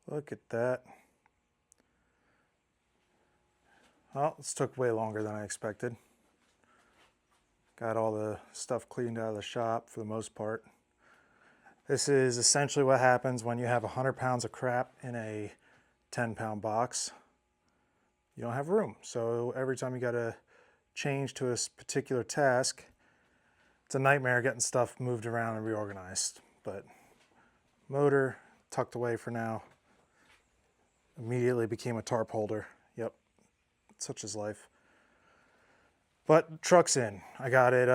Look at that. Well, this took way longer than I expected. Got all the stuff cleaned out of the shop for the most part. This is essentially what happens when you have 100 pounds of crap in a 10-pound box. You don't have room. So every time you got to change to a particular task, it's a nightmare getting stuff moved around and reorganized. But motor tucked away for now. Immediately became a tarp holder. Yep, such is life. But truck's in. I got it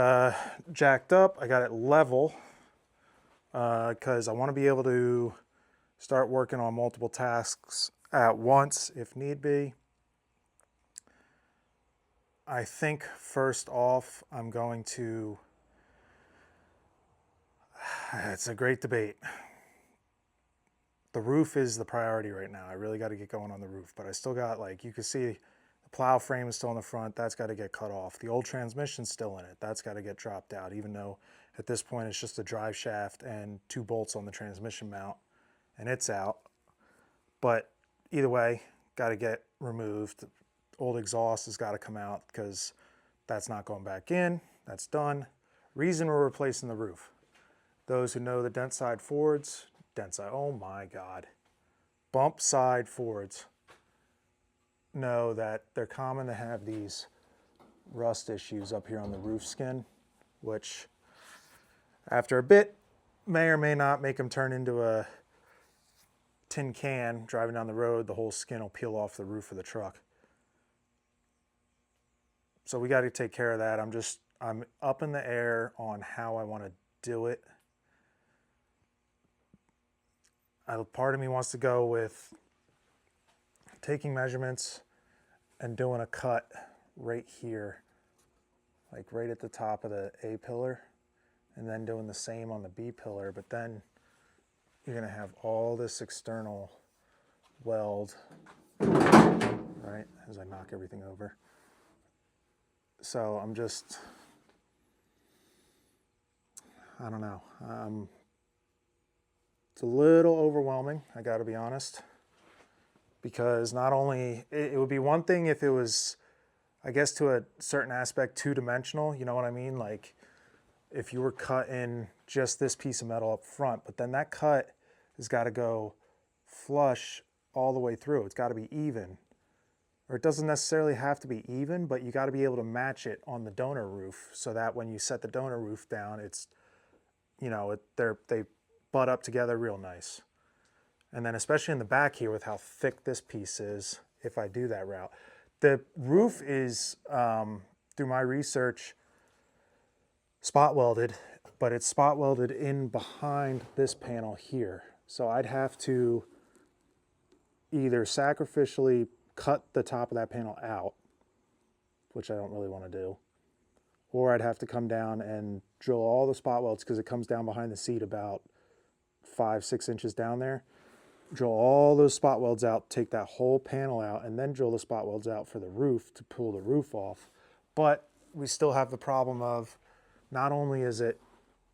jacked up. I got it level because I want to be able to start working on multiple tasks at once if need be. I think first off, I'm going to, it's a great debate. The roof is the priority right now. I really got to get going on the roof, but I still got, like, you can see the plow frame is still in the front. That's got to get cut off. The old transmission's still in it. That's got to get dropped out, even though at this point it's just a drive shaft and 2 bolts on the transmission mount, and it's out. But either way, got to get removed. Old exhaust has got to come out because that's not going back in. That's done. Reason we're replacing the roof. Those who know the dent side Fords, oh my God, bump side Fords know that they're common to have these rust issues up here on the roof skin, which after a bit may or may not make them turn into a tin can. Driving down the road, the whole skin will peel off the roof of the truck. So we got to take care of that. I'm up in the air on how I want to do it. Part of me wants to go with taking measurements and doing a cut right here, like right at the top of the A pillar, and then doing the same on the B pillar. But then you're going to have all this external weld, right, as I knock everything over. So I don't know. It's a little overwhelming, I got to be honest, because not only, it would be one thing if it was, I guess to a certain aspect, 2-dimensional, you know what I mean? Like if you were cutting just this piece of metal up front, but then that cut has got to go flush all the way through. It's got to be even. Or it doesn't necessarily have to be even, but you got to be able to match it on the donor roof so that when you set the donor roof down, it's, you know, they butt up together real nice. And then especially in the back here with how thick this piece is, if I do that route. The roof is, through my research, spot welded, but it's spot welded in behind this panel here. So I'd have to either sacrificially cut the top of that panel out, which I don't really want to do, or I'd have to come down and drill all the spot welds, because it comes down behind the seat about 5-6 inches down there. Drill all those spot welds out, take that whole panel out, and then drill the spot welds out for the roof to pull the roof off. But we still have the problem of not only is it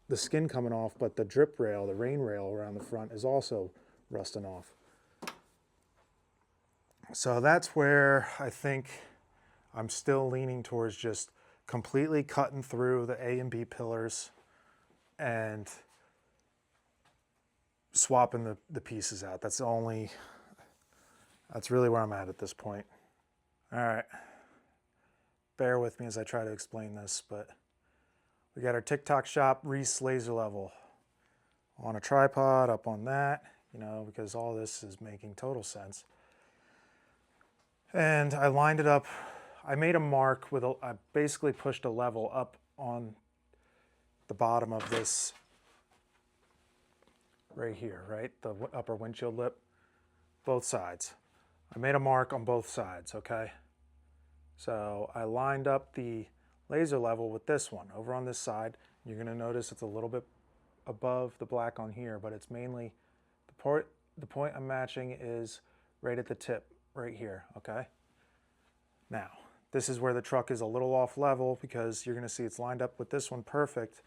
the skin coming off, but the drip rail, the rain rail around the front is also rusting off. So that's where I think I'm still leaning towards just completely cutting through the A and B pillars and swapping the pieces out. That's really where I'm at this point. All right. Bear with me as I try to explain this, but we got our TikTok shop Reese laser level on a tripod up on that, you know, because all this is making total sense. And I lined it up. I made a mark I basically pushed a level up on the bottom of this right here, right? The upper windshield lip, both sides. I made a mark on both sides, okay? So I lined up the laser level with this one over on this side. You're gonna notice it's a little bit above the black on here, but it's mainly, the point I'm matching is right at the tip, right here, okay? Now, this is where the truck is a little off level because you're gonna see it's lined up with this one perfect,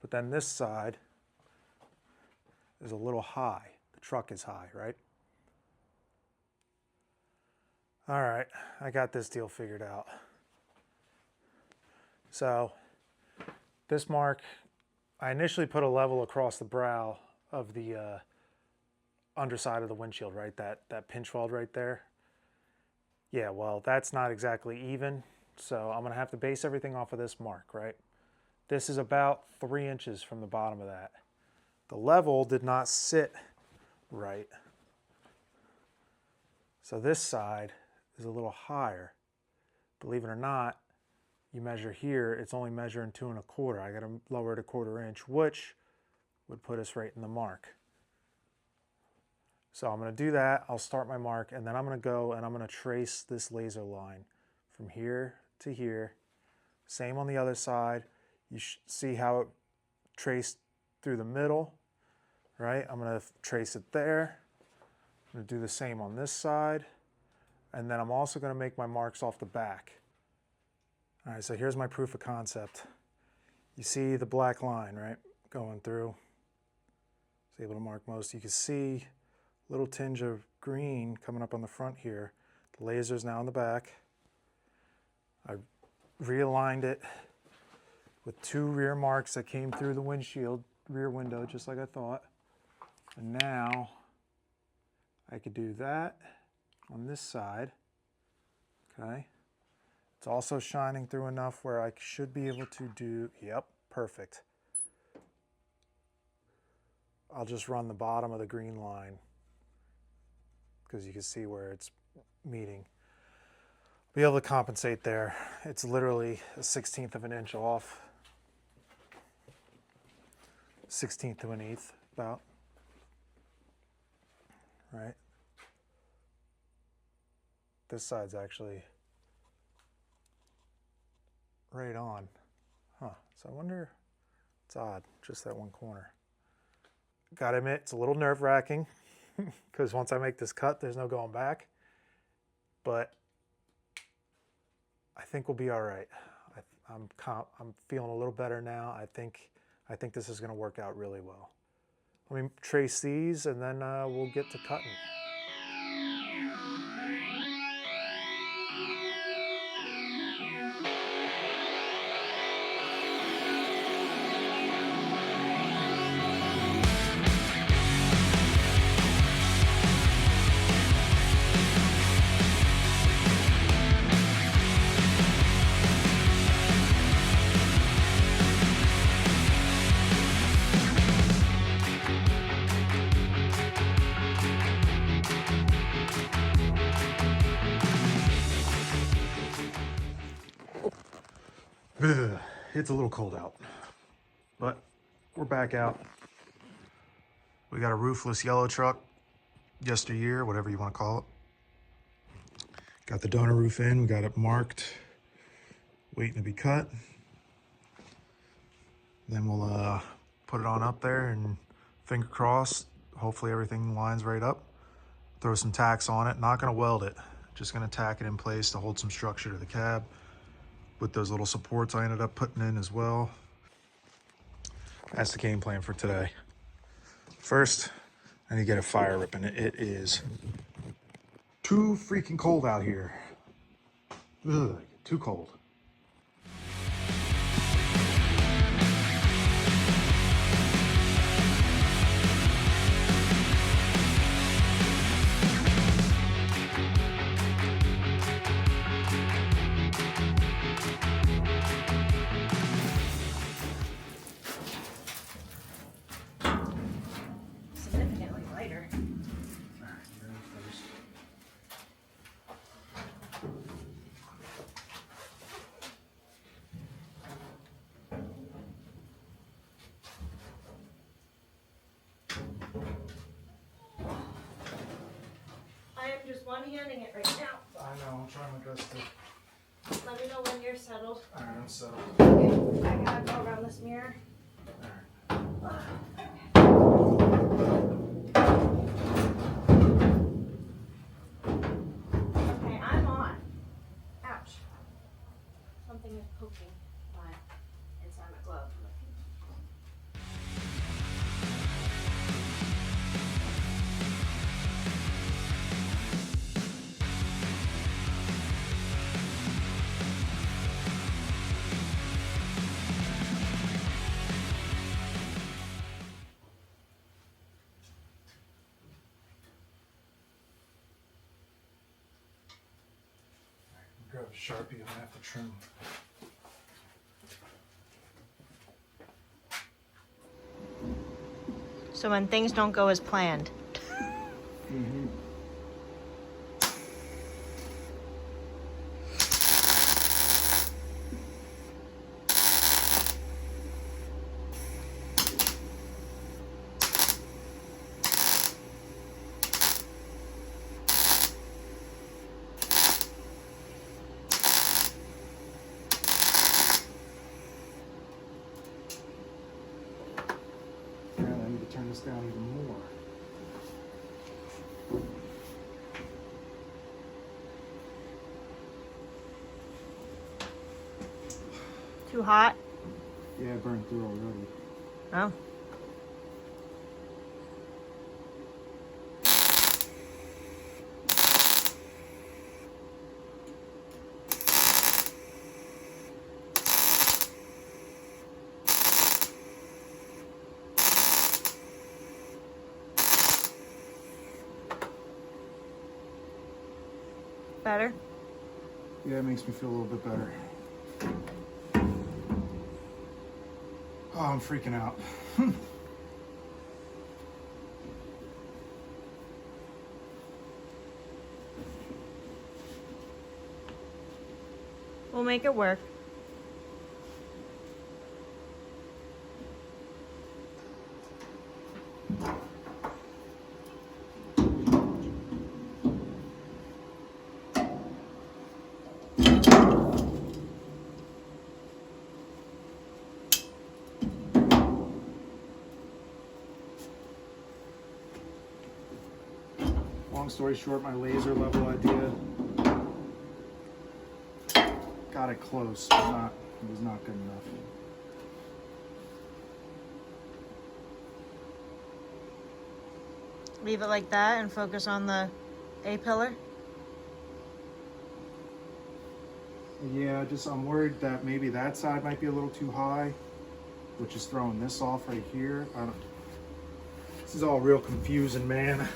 but then this side is a little high. The truck is high, right? All right, I got this deal figured out. So this mark, I initially put a level across the brow of the underside of the windshield, right? That pinch weld right there. Yeah, well, that's not exactly even. So I'm gonna have to base everything off of this mark, right? This is about 3 inches from the bottom of that. The level did not sit right. So this side is a little higher. Believe it or not, you measure here, it's only measuring 2 1/4. I gotta lower it 1/4 inch, which would put us right in the mark. So I'm gonna do that, I'll start my mark, and then I'm gonna go and I'm gonna trace this laser line from here to here. Same on the other side. You see how it traced through the middle, right? I'm gonna trace it there. I'm gonna do the same on this side. And then I'm also gonna make my marks off the back. All right, so here's my proof of concept. You see the black line, right? Going through. I was able to mark most. You can see a little tinge of green coming up on the front here. The laser's now in the back. I realigned it with 2 rear marks that came through the windshield, rear window, just like I thought. And now I could do that on this side, okay? It's also shining through enough where I should be able to do, yep, perfect. I'll just run the bottom of the green line because you can see where it's meeting. Be able to compensate there. It's literally a 1/16 of an inch off. 1/16 to 1/8 about, right? This side's actually right on. Huh, so I wonder, it's odd, just that one corner. Gotta admit, it's a little nerve-wracking because once I make this cut, there's no going back. But I think we'll be all right. I'm feeling a little better now. I think this is gonna work out really well. Let me trace these and then we'll get to cutting. It's a little cold out, but we're back out. We got a roofless yellow truck, yesteryear, whatever you want to call it. Got the donor roof in, we got it marked, waiting to be cut. Then we'll put it on up there and finger crossed, hopefully everything lines right up. Throw some tacks on it, not gonna weld it, just gonna tack it in place to hold some structure to the cab. With those little supports I ended up putting in as well. That's the game plan for today. First, I need to get a fire ripping. It is too freaking cold out here. Ugh, too cold. One-handing it right now. I know, I'm trying my best to. Let me know when you're settled. All right, I'm settled. Okay, I gotta go around this mirror. All right. Okay, I'm on. Ouch. Something is poking my inside my glove. grab a Sharpie, I'm gonna have to trim. So when things don't go as planned. Mm-hmm. Apparently I need to turn this down even more. Too hot? Yeah, it burned through already. Oh. Better? Yeah, it makes me feel a little bit better. Oh, I'm freaking out. We'll make it work. Long story short, my laser level idea got it close, but it was not good enough. Leave it like that and focus on the A-pillar. Yeah, I'm worried that maybe that side might be a little too high, which is throwing this off right here. This is all real confusing, man.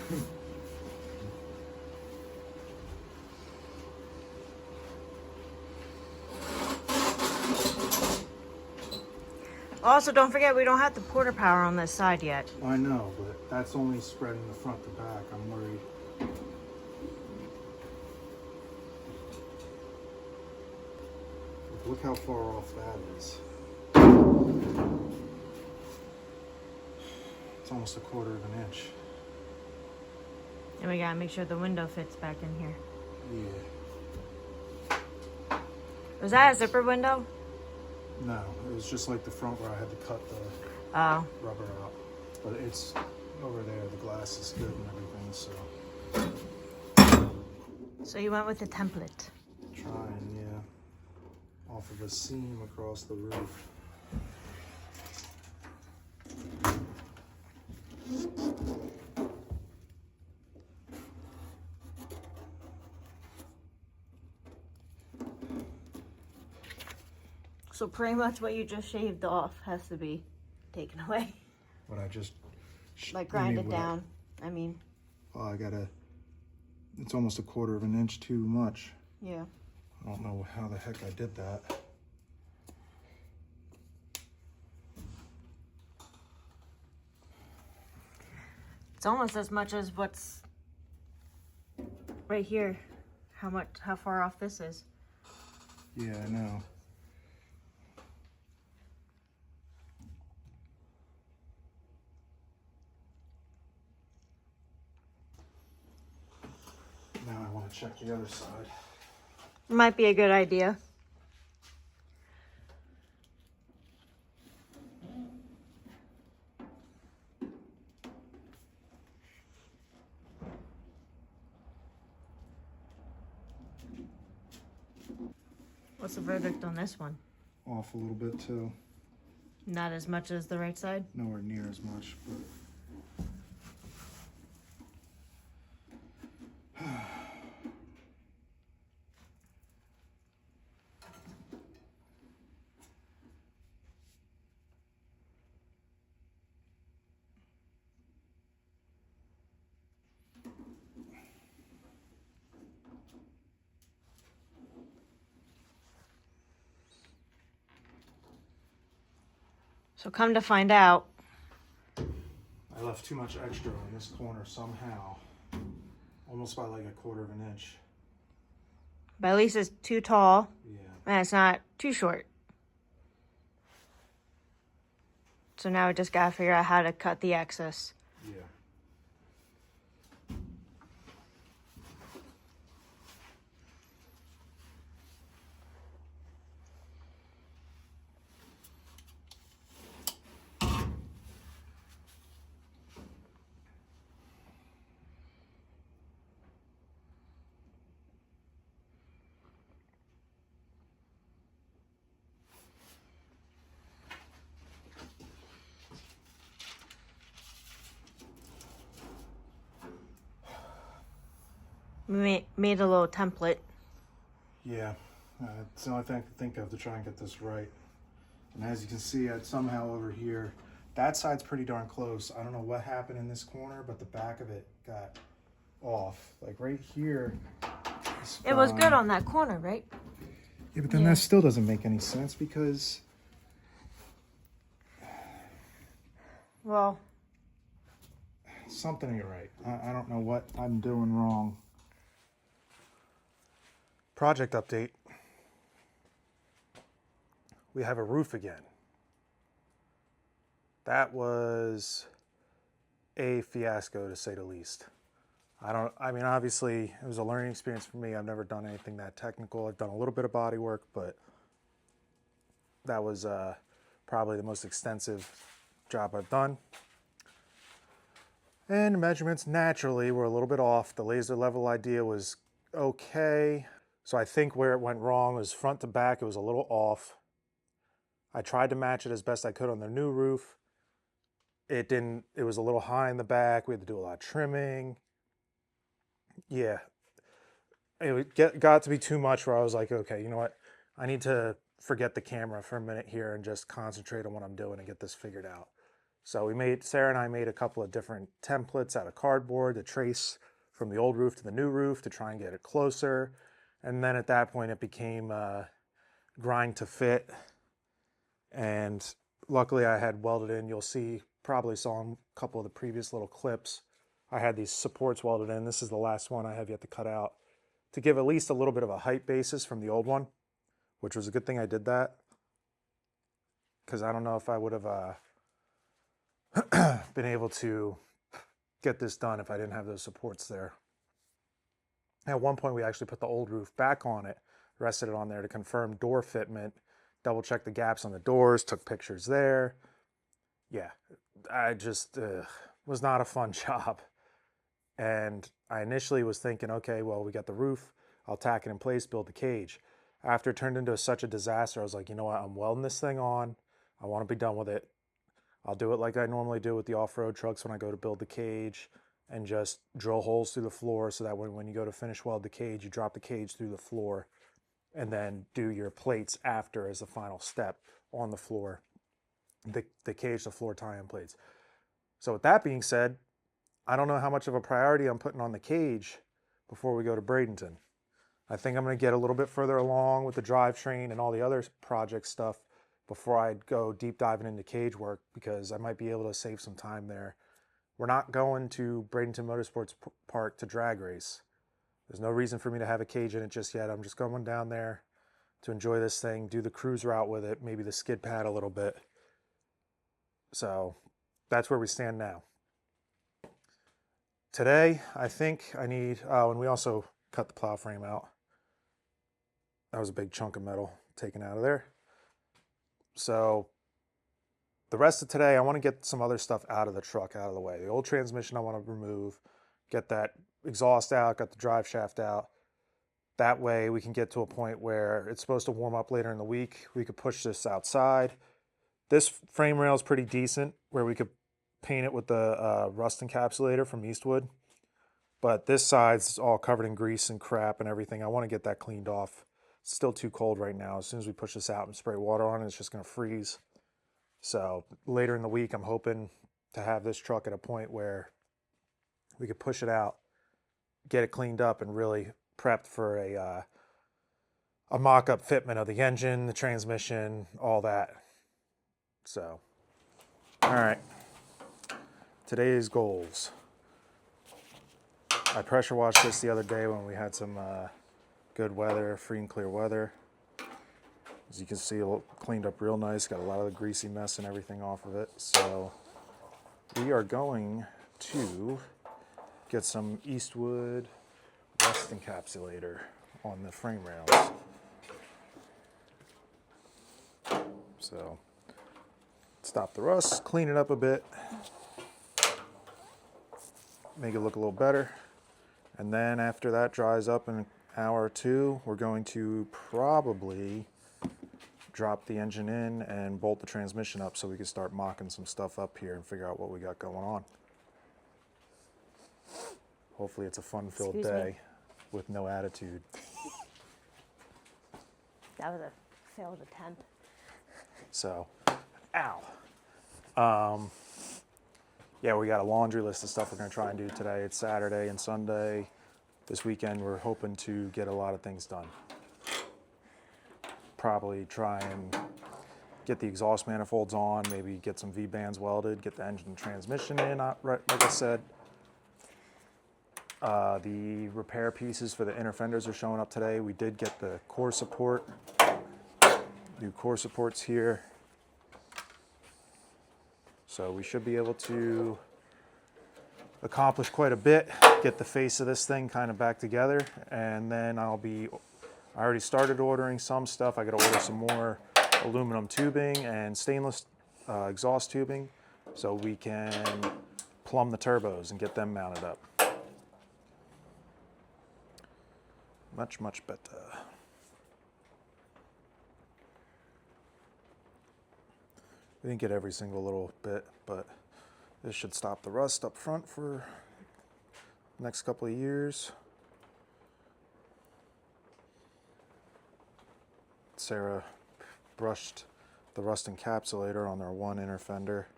Also, don't forget we don't have the porter power on this side yet. I know, but that's only spreading the front to back. I'm worried. Look how far off that is. It's almost 1/4 of an inch. And we gotta make sure the window fits back in here. Yeah. Was that a zipper window? No, it was just like the front where I had to cut the Oh. rubber out. But it's over there. The glass is good and everything, so. So you went with the template. Trying, yeah. Off of a seam across the roof. So pretty much what you just shaved off has to be taken away. What I just... Like grind it down. I mean... Oh, I gotta... It's almost 1/4 of an inch too much. Yeah. I don't know how the heck I did that. It's almost as much as what's right here. How far off this is. Yeah, I know. Now I want to check the other side. Might be a good idea. What's the verdict on this one? Off a little bit too. Not as much as the right side? Nowhere near as much, but... So come to find out, I left too much extra in this corner somehow. Almost by like 1/4 of an inch. but at least it's too tall Yeah. and it's not too short. So now we just gotta figure out how to cut the excess. Yeah. We made a little template. Yeah. It's the only thing I can think of to try and get this right. And as you can see, somehow over here, that side's pretty darn close. I don't know what happened in this corner, but the back of it got off. Like right here. It was good on that corner, right? Yeah, but then that still doesn't make any sense because... Well, something ain't right. I don't know what I'm doing wrong. Project update. We have a roof again. That was a fiasco to say the least. I mean, obviously it was a learning experience for me. I've never done anything that technical. I've done a little bit of body work, but that was probably the most extensive job I've done. And the measurements naturally were a little bit off. The laser level idea was okay. So I think where it went wrong was front to back, it was a little off. I tried to match it as best I could on the new roof. It didn't, it was a little high in the back. We had to do a lot of trimming. Yeah, it got to be too much where I was like, okay, you know what? I need to forget the camera for a minute here and just concentrate on what I'm doing and get this figured out. So Sara and I made a couple of different templates out of cardboard to trace from the old roof to the new roof to try and get it closer. And then at that point it became grind to fit. And luckily I had welded in, you'll see, probably saw in a couple of the previous little clips, I had these supports welded in. This is the last one I have yet to cut out to give at least a little bit of a height basis from the old one, which was a good thing I did that, because I don't know if I would have been able to get this done if I didn't have those supports there. At one point we actually put the old roof back on it, rested it on there to confirm door fitment, double check the gaps on the doors, took pictures there. Yeah, I just was not a fun job. And I initially was thinking, okay, well, we got the roof, I'll tack it in place, build the cage. After it turned into such a disaster, I was like, you know what, I'm welding this thing on. I want to be done with it. I'll do it like I normally do with the off-road trucks when I go to build the cage, and just drill holes through the floor so that when you go to finish weld the cage, you drop the cage through the floor and then do your plates after as the final step on the floor, the cage to floor tie-in plates. So with that being said, I don't know how much of a priority I'm putting on the cage before we go to Bradenton. I think I'm going to get a little bit further along with the drivetrain and all the other project stuff before I go deep diving into cage work, because I might be able to save some time there. We're not going to Bradenton Motorsports Park to drag race. There's no reason for me to have a cage in it just yet. I'm just going down there to enjoy this thing, do the cruise route with it, maybe the skid pad a little bit. So that's where we stand now. Today, I think I need, oh, and we also cut the plow frame out. That was a big chunk of metal taken out of there. So the rest of today, I want to get some other stuff out of the truck, out of the way. The old transmission I want to remove, get that exhaust out, got the drive shaft out. That way we can get to a point where it's supposed to warm up later in the week. We could push this outside. This frame rail is pretty decent, where we could paint it with the rust encapsulator from Eastwood. But this side's all covered in grease and crap and everything. I want to get that cleaned off. It's still too cold right now. As soon as we push this out and spray water on it, it's just going to freeze. So later in the week, I'm hoping to have this truck at a point where we could push it out, get it cleaned up, and really prepped for a mock-up fitment of the engine, the transmission, all that. So All right. Today's goals. I pressure washed this the other day when we had some good weather, free and clear weather. As you can see, it cleaned up real nice. Got a lot of the greasy mess and everything off of it. So we are going to get some Eastwood rust encapsulator on the frame rails. So stop the rust, clean it up a bit, make it look a little better. And then after that dries up in an hour or two, we're going to probably drop the engine in and bolt the transmission up so we can start mocking some stuff up here and figure out what we got going on. Hopefully it's a fun-filled day with no attitude. That was a failed attempt. So, ow. Yeah, we got a laundry list of stuff we're going to try and do today. It's Saturday and Sunday. This weekend we're hoping to get a lot of things done. Probably try and get the exhaust manifolds on, maybe get some V-bands welded, get the engine and transmission in, like I said. The repair pieces for the inner fenders are showing up today. We did get the core support, new core supports here. So we should be able to accomplish quite a bit, get the face of this thing kind of back together, and then I already started ordering some stuff. I got to order some more aluminum tubing and stainless exhaust tubing so we can plumb the turbos and get them mounted up. Much, much better. We didn't get every single little bit, but this should stop the rust up front for the next couple of years. Sarah brushed the rust encapsulator on our one inner fender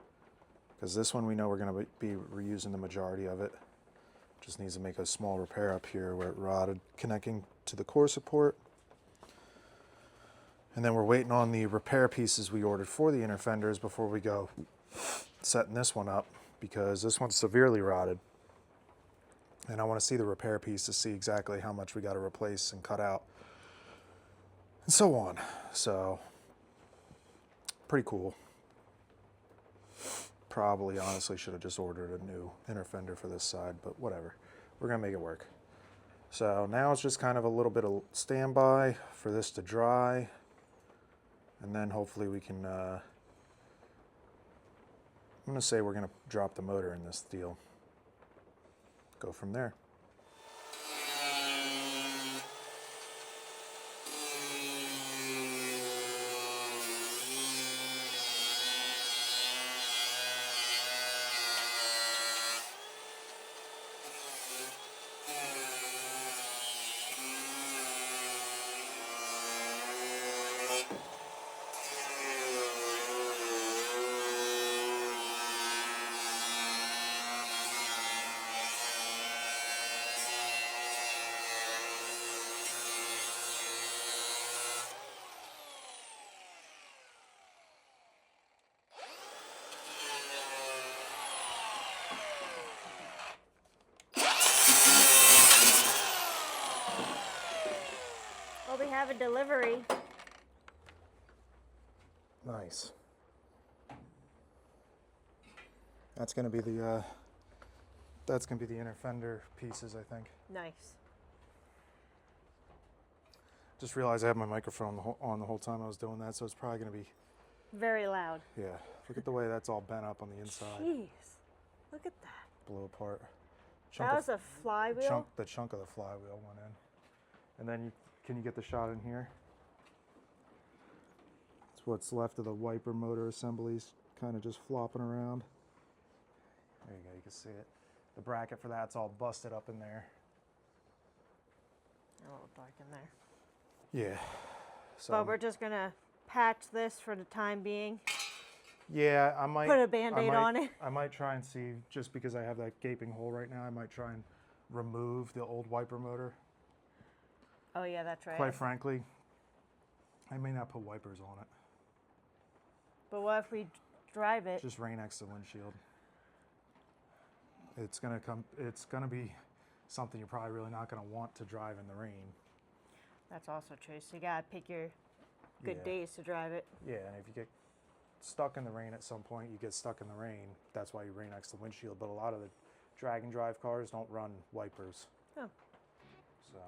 because this one we know we're going to be reusing the majority of it. Just needs to make a small repair up here where it rotted connecting to the core support. And then we're waiting on the repair pieces we ordered for the inner fenders before we go setting this one up because this one's severely rotted. And I want to see the repair piece to see exactly how much we got to replace and cut out and so on. So pretty cool. Probably honestly should have just ordered a new inner fender for this side, but whatever. We're gonna make it work. So now it's just kind of a little bit of standby for this to dry. And then hopefully we can, I'm gonna say we're gonna drop the motor in this deal. Go from there. Well, we have a delivery. Nice. That's gonna be the inner fender pieces, I think. Nice. Just realized I had my microphone on the whole time I was doing that, so it's probably gonna be, Very loud. yeah. Look at the way that's all bent up on the inside. Jeez. Look at that. Blew apart. That was a flywheel? The chunk of the flywheel went in. And then can you get the shot in here? It's what's left of the wiper motor assemblies kind of just flopping around. There you go, you can see it. The bracket for that's all busted up in there. A little dark in there. Yeah. So But we're just gonna patch this for the time being. yeah, I might Put a Band-Aid on it. I might try and see, just because I have that gaping hole right now, I might try and remove the old wiper motor. Oh yeah, that's right. Quite frankly, I may not put wipers on it. But what if we drive it. Just rain next to the windshield. It's gonna be something you're probably really not gonna want to drive in the rain. That's also true. So you gotta pick your good Yeah. days to drive it. Yeah, and if you get stuck in the rain at some point, you get stuck in the rain. That's why you rain next to the windshield. But a lot of the drag and drive cars don't run wipers. Oh. So.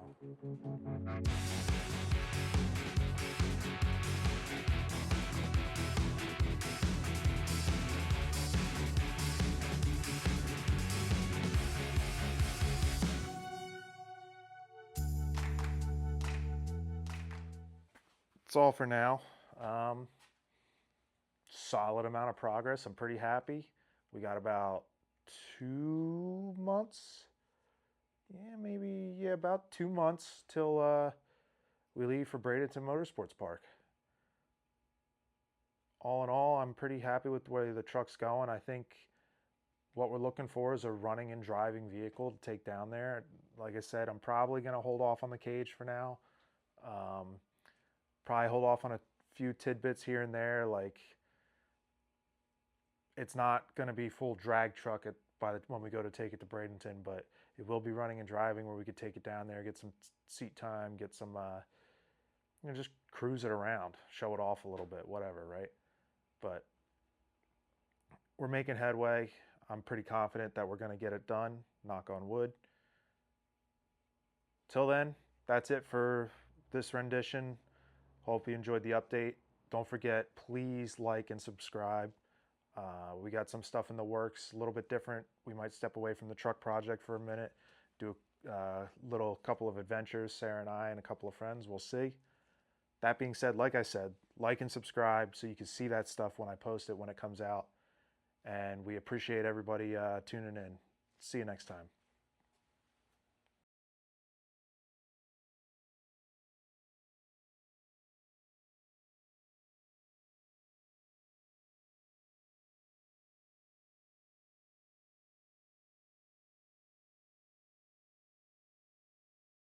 That's all for now. Solid amount of progress. I'm pretty happy. We got about 2 months. About 2 months till we leave for Bradenton Motorsports Park. All in all, I'm pretty happy with the way the truck's going. I think what we're looking for is a running and driving vehicle to take down there. Like I said, I'm probably going to hold off on the cage for now. Probably hold off on a few tidbits here and there. Like, it's not going to be full drag truck when we go to take it to Bradenton, but it will be running and driving where we could take it down there, get some seat time, get some, just cruise it around, show it off a little bit, whatever, right? But we're making headway. I'm pretty confident that we're going to get it done, knock on wood. Till then, that's it for this rendition. Hope you enjoyed the update. Don't forget, please like and subscribe. We got some stuff in the works, a little bit different. We might step away from the truck project for a minute, do a little couple of adventures, Sara and I and a couple of friends. We'll see. That being said, like I said, like and subscribe so you can see that stuff when I post it, when it comes out. And we appreciate everybody tuning in. See you next time.